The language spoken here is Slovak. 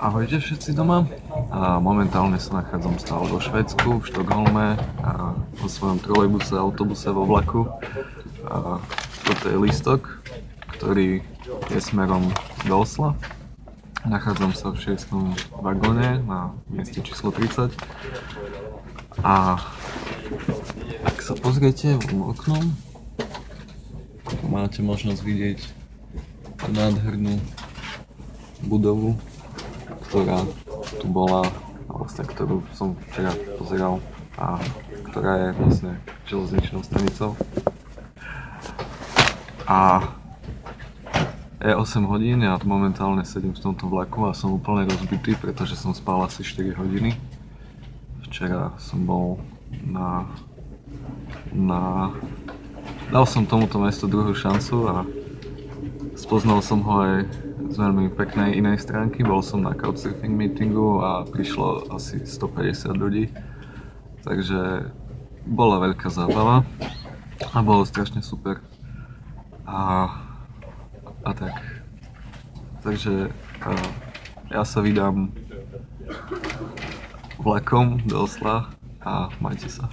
Ahojte všetci doma. Momentálne sa nachádzam stále vo Švédsku, v Štokholme, vo svojom trolejbuse, autobuse, vo vlaku. Toto je lístok, ktorý je smerom do Osla. Nachádzam sa v 6. vagóne na mieste číslo 30. A ak sa pozriete oknom, máte možnosť vidieť nádhernú budovu, ktorá tu bola, vlastne, ktorú som včera pozeral a ktorá je vlastne železničnou stanicou. A je 8 hodín, ja momentálne sedím v tomto vlaku a som úplne rozbitý, pretože som spal asi 4 hodiny. Včera som bol dal som tomuto mestu druhú šancu a spoznal som ho aj z veľmi peknej inej stránky. Bol som na couchsurfing meetingu a prišlo asi 150 ľudí, takže bola veľká zábava a bolo strašne super. A tak. Takže ja sa vydám vlakom do Osla a majte sa.